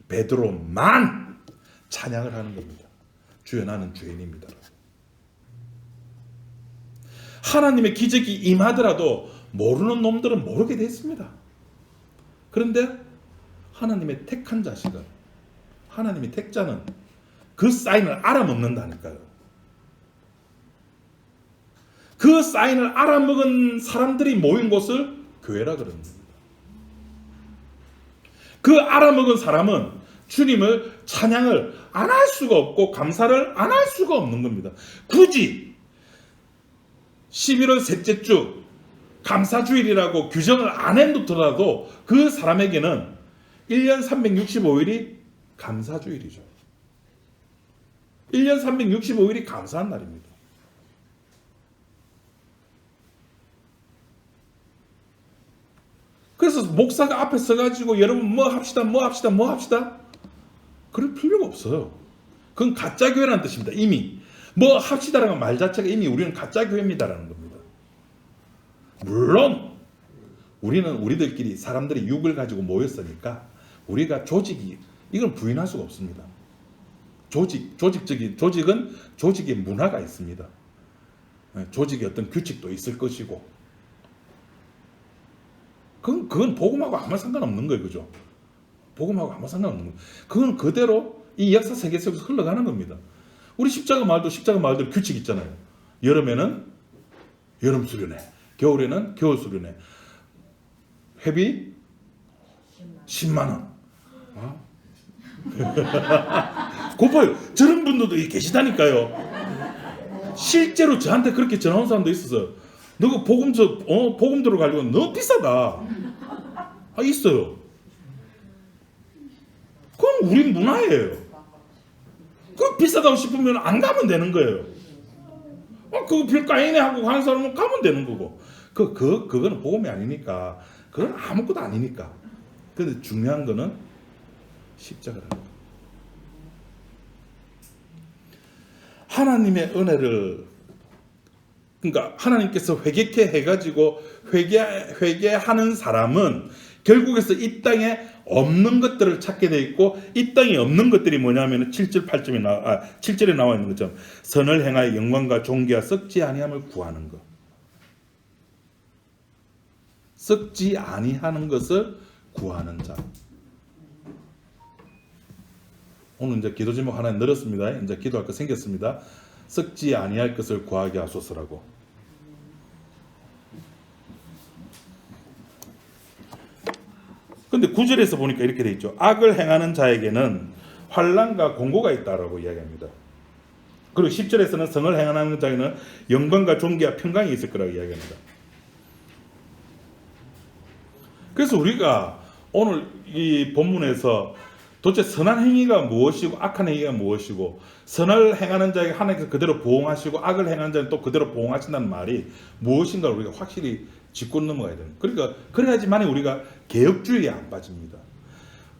베드로만 찬양을 하는 겁니다. 주여 나는 죄인입니다. 하나님의 기적이 임하더라도 모르는 놈들은 모르게 됐습니다. 그런데 하나님의 택한 자식은, 하나님의 택자는 그 사인을 알아먹는다니까요. 그 사인을 알아먹은 사람들이 모인 곳을 교회라 그러는 겁니다. 그 알아먹은 사람은 주님을 찬양을 안 할 수가 없고 감사를 안 할 수가 없는 겁니다. 굳이 11월 셋째 주 감사주일이라고 규정을 안 해놓더라도 그 사람에게는 1년 365일이 감사주일이죠. 1년 365일이 감사한 날입니다. 그래서 목사가 앞에 서가지고 여러분 뭐 합시다 그럴 필요가 없어요. 그건 가짜교회라는 뜻입니다. 이미 뭐 합시다라는 말 자체가 이미 우리는 가짜교회입니다라는 겁니다. 물론 우리는 우리들끼리 사람들이 육을 가지고 모였으니까 우리가 조직이, 이건 부인할 수가 없습니다. 조직은 조직의 문화가 있습니다. 조직의 어떤 규칙도 있을 것이고, 그건 복음하고 아무 상관없는 거예요. 그죠? 복음하고 아무 상관없는 거예요. 그건 그대로 이 역사 세계 속에서 흘러가는 겁니다. 우리 십자가 마을도 규칙 있잖아요. 여름에는 여름 수련회, 겨울에는 겨울 수련회. 회비 10만 원. 고파요. 저런 분들도 계시다니까요. 실제로 저한테 그렇게 전화 온 사람도 있었어요. 너가 복음 들어가려고 너무 비싸다. 있어요. 그건 우리 문화예요. 그 비싸다고 싶으면 안 가면 되는 거예요. 그거 별가이네 하고 가는 사람은 가면 되는 거고. 그거는 복음이 아니니까. 그건 아무것도 아니니까. 근데 중요한 거는 십자가라는 거예요. 하나님의 은혜를, 그러니까 하나님께서 회개케 해가지고 회개하는 사람은 결국에서 이 땅에 없는 것들을 찾게 돼 있고, 이 땅에 없는 것들이 뭐냐면 7절에 나와 있는 것처럼 선을 행하여 영광과 존귀와 썩지 아니함을 구하는 것. 썩지 아니하는 것을 구하는 자. 오늘 이제 기도 제목 하나 늘었습니다. 이제 기도할 거 생겼습니다. 썩지 아니할 것을 구하게 하소서라고. 근데 9절에서 보니까 이렇게 돼 있죠. 악을 행하는 자에게는 환난과 공고가 있다라고 이야기합니다. 그리고 10절에서는 성을 행하는 자에게는 영광과 존귀와 평강이 있을 거라고 이야기합니다. 그래서 우리가 오늘 이 본문에서 도대체 선한 행위가 무엇이고 악한 행위가 무엇이고, 선을 행하는 자에게 하나님께서 그대로 보응하시고 악을 행하는 자는 또 그대로 보응하신다는 말이 무엇인가를 우리가 확실히 짚고 넘어가야 돼요. 그러니까 그래야지만 우리가 개혁주의에 안 빠집니다.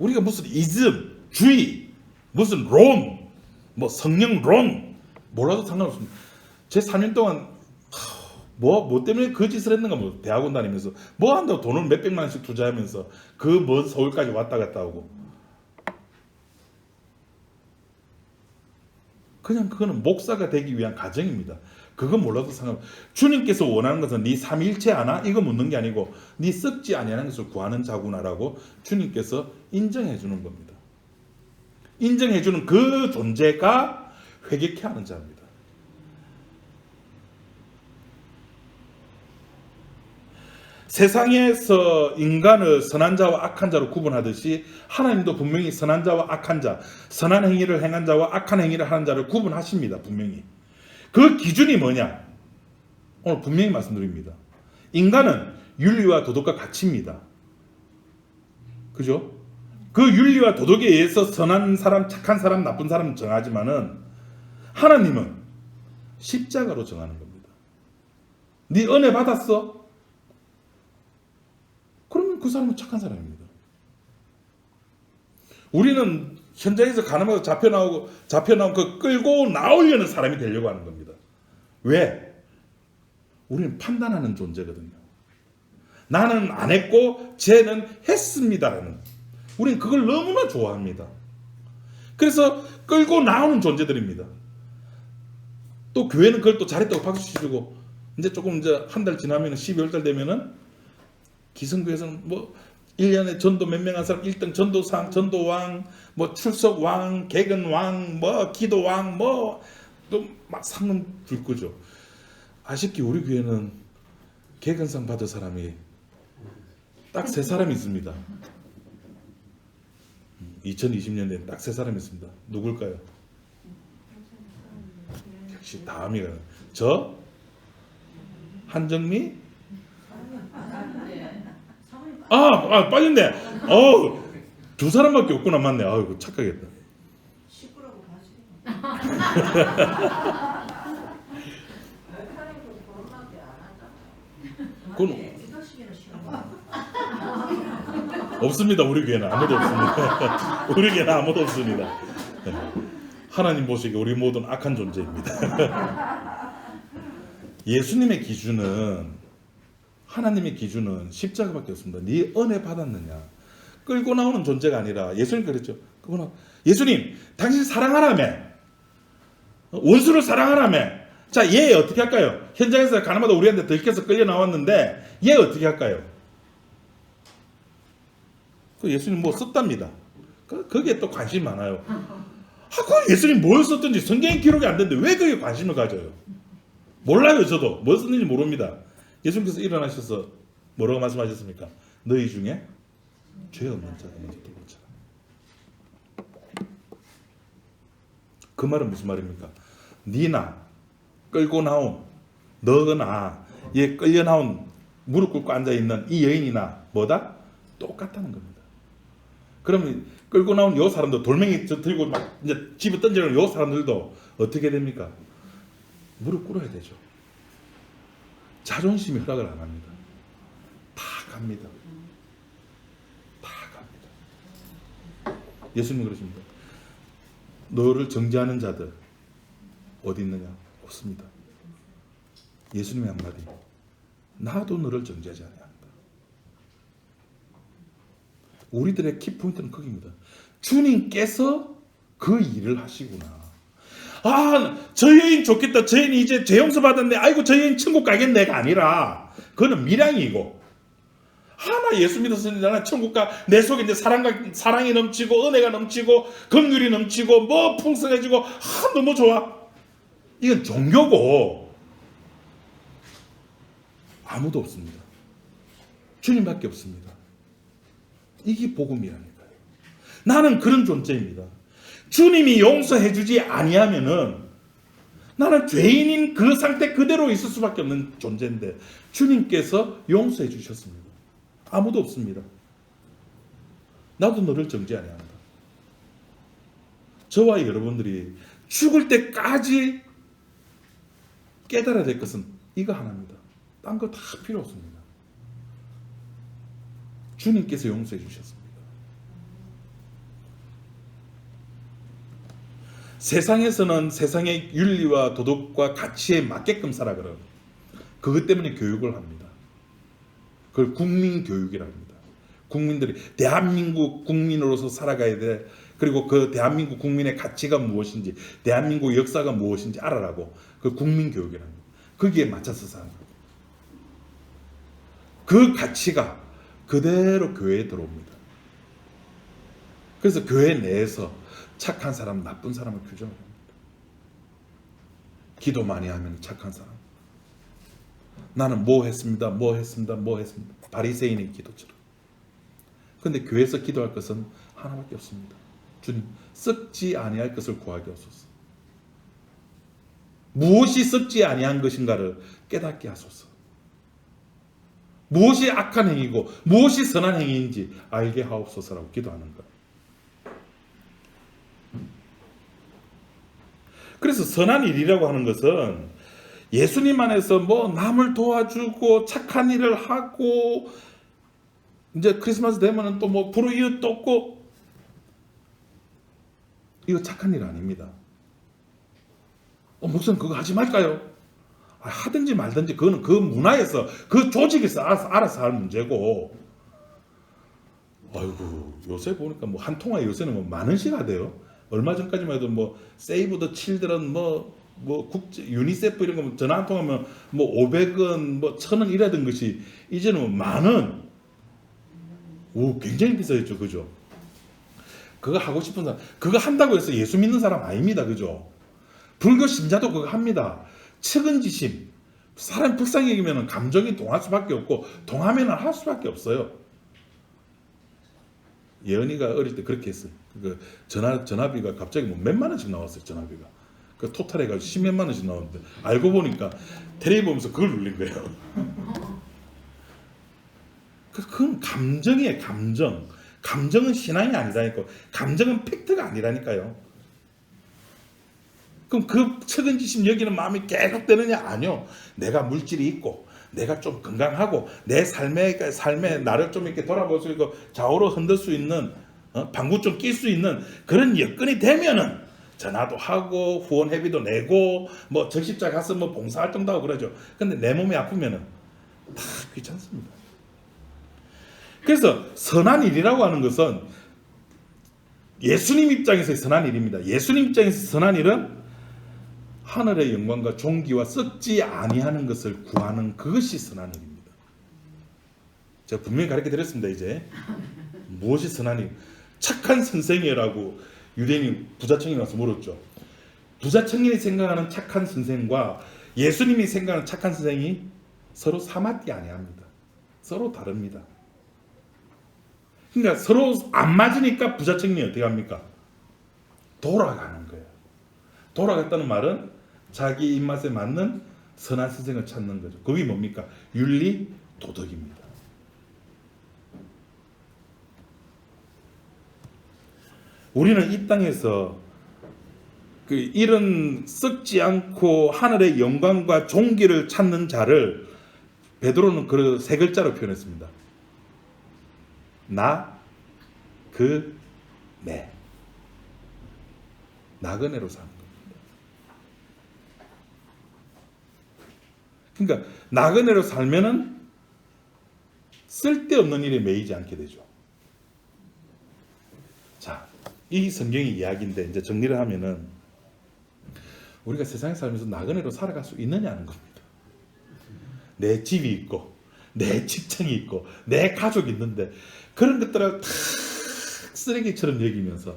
우리가 무슨 이즘, 주의, 무슨 론, 뭐 성령론 뭐라도 상관없습니다. 제 4년 동안 뭐 때문에 그 짓을 했는가, 뭐 대학원 다니면서 뭐 한다고 돈을 몇백만 원씩 투자하면서 그 먼 서울까지 왔다 갔다 하고, 그냥 그거는 목사가 되기 위한 과정입니다. 그거 몰라도 상관없어요. 주님께서 원하는 것은 네 삼위일체 아나? 이거 묻는 게 아니고 네 썩지 아니하는 것을 구하는 자구나라고 주님께서 인정해 주는 겁니다. 인정해 주는 그 존재가 회개케 하는 자입니다. 세상에서 인간을 선한 자와 악한 자로 구분하듯이 하나님도 분명히 선한 자와 악한 자, 선한 행위를 행한 자와 악한 행위를 하는 자를 구분하십니다. 분명히. 그 기준이 뭐냐? 오늘 분명히 말씀드립니다. 인간은 윤리와 도덕과 가치입니다. 그죠? 그 윤리와 도덕에 의해서 선한 사람, 착한 사람, 나쁜 사람 정하지만은 하나님은 십자가로 정하는 겁니다. 네 은혜 받았어? 그러면 그 사람은 착한 사람입니다. 우리는 현장에서 가늠하고 잡혀나온 그 끌고 나오려는 사람이 되려고 하는 겁니다. 왜? 우리는 판단하는 존재거든요. 나는 안 했고 쟤는 했습니다라는. 우리는 그걸 너무나 좋아합니다. 그래서 끌고 나오는 존재들입니다. 또 교회는 그걸 또 잘했다고 박수 치고 이제 조금 이제 한 달 지나면 12월 달 되면은 기성교회에서는 뭐 1년에 전도 몇 명 한 사람 1등 전도상, 전도왕, 뭐 출석왕, 개근왕, 뭐 기도왕, 뭐 또 막 상은 줄 거죠. 아쉽게 우리 교회는 개근상 받을 사람이 딱 3사람이 있습니다. 2020년에 딱 3사람이 있습니다. 누굴까요? 역시 다음이가 저 한정미 빠졌네. 두 사람밖에 없구나. 맞네. 아이고 착각했다. 시끄러고 봐지. 그건 기도시기는 싫어. 없습니다. 우리 교회는 아무도 없습니다. 우리 교회는 아무도 없습니다. 하나님 보시기에 우리 모두는 악한 존재입니다. 예수님의 기준은 하나님의 기준은 십자가밖에 없습니다. 네 은혜 받았느냐 끌고 나오는 존재가 아니라 예수님 그랬죠. 그거는 예수님 당신 사랑하라며 원수를 사랑하라며 자 얘 어떻게 할까요? 현장에서 가나마다 우리한테 들켜서 끌려 나왔는데 얘 어떻게 할까요? 그 예수님 뭐 썼답니다. 거기에 또 관심이 많아요. 그 예수님 뭘 썼든지 성경에 기록이 안 되는데 왜 거기에 관심을 가져요? 몰라요. 저도 뭘 썼는지 모릅니다. 예수님께서 일어나셔서 뭐라고 말씀하셨습니까? 너희 중에 죄 없는 자가 먼저 돌보자. 그 말은 무슨 말입니까? 니나 끌고 나온 너거나 얘 끌려 나온 무릎 꿇고 앉아 있는 이 여인이나 뭐다? 똑같다는 겁니다. 그러면 끌고 나온 요 사람도 돌멩이 들고 막 이제 집에 던지는 요 사람들도 어떻게 됩니까? 무릎 꿇어야 되죠. 자존심이 허락을 안 합니다. 다 갑니다. 다 갑니다. 예수님은 그러십니다. 너를 정죄하는 자들 어디 있느냐? 없습니다. 예수님의 한마디. 나도 너를 정죄하지 아니한다. 우리들의 키포인트는 거기입니다. 주님께서 그 일을 하시구나. 저 여인 좋겠다. 저 여인이 이제 죄 용서 받았네. 아이고 저 여인 천국 가겠네가 아니라 그거는 미량이고 나 예수 믿었으니 나는 천국 가. 내 속에 이제 사랑이 넘치고 은혜가 넘치고 긍휼이 넘치고 뭐 풍성해지고 너무 좋아. 이건 종교고 아무도 없습니다. 주님밖에 없습니다. 이게 복음이라니까요. 나는 그런 존재입니다. 주님이 용서해주지 아니하면은 나는 죄인인 그 상태 그대로 있을 수밖에 없는 존재인데 주님께서 용서해 주셨습니다. 아무도 없습니다. 나도 너를 정죄 아니한다. 저와 여러분들이 죽을 때까지 깨달아야 될 것은 이거 하나입니다. 딴 거 다 필요 없습니다. 주님께서 용서해 주셨습니다. 세상에서는 세상의 윤리와 도덕과 가치에 맞게끔 살아 그래요. 그것 때문에 교육을 합니다. 그걸 국민교육이라고 합니다. 국민들이 대한민국 국민으로서 살아가야 돼. 그리고 그 대한민국 국민의 가치가 무엇인지, 대한민국 역사가 무엇인지 알아라고. 그 국민교육이라는 거예요. 거기에 맞춰서 사는 거예요. 그 가치가 그대로 교회에 들어옵니다. 그래서 교회 내에서 착한 사람, 나쁜 사람을 규정을 합니다. 기도 많이 하면 착한 사람. 나는 뭐 했습니다. 바리새인의 기도처럼. 그런데 교회에서 기도할 것은 하나밖에 없습니다. 주님, 썩지 아니할 것을 구하게 하소서. 무엇이 썩지 아니한 것인가를 깨닫게 하소서. 무엇이 악한 행위고 무엇이 선한 행위인지 알게 하옵소서라고 기도하는 것. 그래서 선한 일이라고 하는 것은 예수님 안에서 뭐 남을 도와주고 착한 일을 하고 이제 크리스마스 되면은 또 뭐 불우이웃 돕고 이거 착한 일 아닙니다. 목사님 그거 하지 말까요? 하든지 말든지 그거는 그 문화에서 그 조직에서 알아서 할 문제고. 아이고 요새 보니까 뭐 한 통화에 요새는 뭐 만 원씩 하대요. 얼마 전까지만 해도 뭐 세이브 더 칠드런 뭐 국제 유니세프 이런 거 전화 한 통하면 뭐 500원 뭐 1,000원 이라던 것이 이제는 뭐 만 원. 오 굉장히 비싸졌죠, 그죠? 그거 하고 싶은 사람, 그거 한다고 해서 예수 믿는 사람 아닙니다, 그죠? 불교 신자도 그거 합니다. 측은지심, 사람 불쌍히 여기면 감정이 동할 수밖에 없고 동하면 할 수밖에 없어요. 예언이가 어릴 때 그렇게 했어요. 그 전화비가 갑자기 뭐 몇만 원씩 나왔어요, 전화비가. 그 토탈 해가지고 10몇만 원씩 나왔는데 알고 보니까 텔레비 보면서 그걸 눌린 거예요. 그건 감정이에요, 감정. 감정은 신앙이 아니라니까. 감정은 팩트가 아니라니까요. 그럼 그 측은지심 여기는 마음이 계속 되느냐? 아니요. 내가 물질이 있고 내가 좀 건강하고 내 삶에 나를 좀 이렇게 돌아볼 수 있고 좌우로 흔들 수 있는 방구 좀 낄 수 있는 그런 여건이 되면은 전화도 하고 후원 회비도 내고 뭐 적십자 가서 뭐 봉사활동도 하고 그러죠. 근데 내 몸이 아프면은 다 귀찮습니다. 그래서 선한 일이라고 하는 것은 예수님 입장에서의 선한 일입니다. 예수님 입장에서 선한 일은 하늘의 영광과 존귀와 썩지 아니하는 것을 구하는 그것이 선한 일입니다. 제가 분명히 가르쳐 드렸습니다. 이제 무엇이 선한 일? 착한 선생이라고 유대인이 부자청에 가서 물었죠. 부자청인이 생각하는 착한 선생과 예수님이 생각하는 착한 선생이 서로 사맞지 아니합니다. 서로 다릅니다. 그러니까 서로 안 맞으니까 부자청인이 어떻게 합니까? 돌아가는 거예요. 돌아갔다는 말은 자기 입맛에 맞는 선한 선생을 찾는 거죠. 그게 뭡니까? 윤리, 도덕입니다. 우리는 이 땅에서 이런 썩지 않고 하늘의 영광과 존귀를 찾는 자를 베드로는 그 세 글자로 표현했습니다. 나, 그, 내. 나그네로 사는 겁니다. 그러니까 나그네로 살면은 쓸데없는 일에 매이지 않게 되죠. 자, 이 성경의 이야기인데 이제 정리를 하면은 우리가 세상에 살면서 나그네로 살아갈 수 있느냐는 겁니다. 내 집이 있고 내 직장이 있고 내 가족이 있는데 그런 것들을 다 쓰레기처럼 여기면서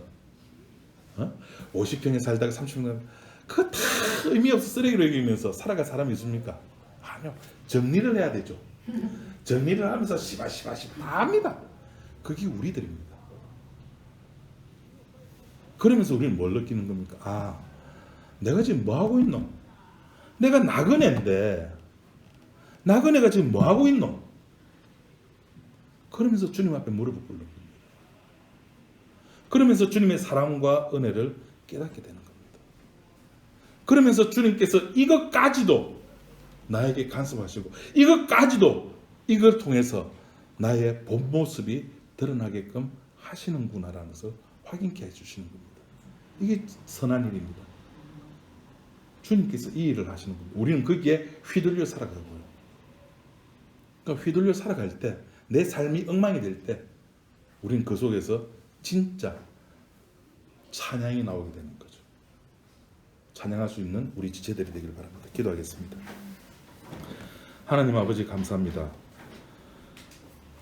50평에 살다가 30평에 그거 다 의미 없어 쓰레기로 여기면서 살아갈 사람이 있습니까? 아니요. 정리를 해야 되죠. 정리를 하면서 시바시바 다 합니다. 그게 우리들입니다. 그러면서 우리는 뭘 느끼는 겁니까? 아, 내가 지금 뭐 하고 있노? 내가 나그네인데 나그네가 지금 뭐 하고 있노? 그러면서 주님 앞에 무릎을 꿇는 겁니다. 그러면서 주님의 사랑과 은혜를 깨닫게 되는 겁니다. 그러면서 주님께서 이것까지도 나에게 간섭하시고 이것까지도 이걸 통해서 나의 본 모습이 드러나게끔 하시는구나라는 것을 확인케 해주시는 겁니다. 이게 선한 일입니다. 주님께서 이 일을 하시는 겁니다. 우리는 거기에 휘둘려 살아가고요. 그러니까 휘둘려 살아갈 때 내 삶이 엉망이 될 때 우리는 그 속에서 진짜 찬양이 나오게 되는 거죠. 찬양할 수 있는 우리 지체들이 되기를 바랍니다. 기도하겠습니다. 하나님 아버지 감사합니다.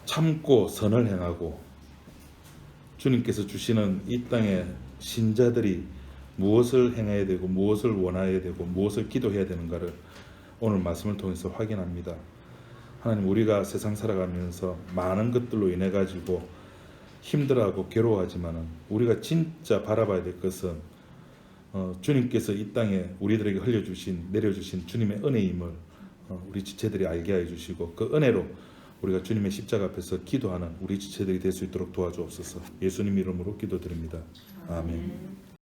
참고 선을 행하고 주님께서 주시는 이 땅의 신자들이 무엇을 행해야 되고 무엇을 원해야 되고 무엇을 기도해야 되는가를 오늘 말씀을 통해서 확인합니다. 하나님 우리가 세상 살아가면서 많은 것들로 인해 가지고 힘들어하고 괴로워하지만은 우리가 진짜 바라봐야 될 것은 주님께서 이 땅에 우리들에게 흘려주신 내려주신 주님의 은혜임을 우리 지체들이 알게 해주시고 그 은혜로 우리가 주님의 십자가 앞에서 기도하는 우리 지체들이 될 수 있도록 도와주옵소서. 예수님 이름으로 기도드립니다. 아멘.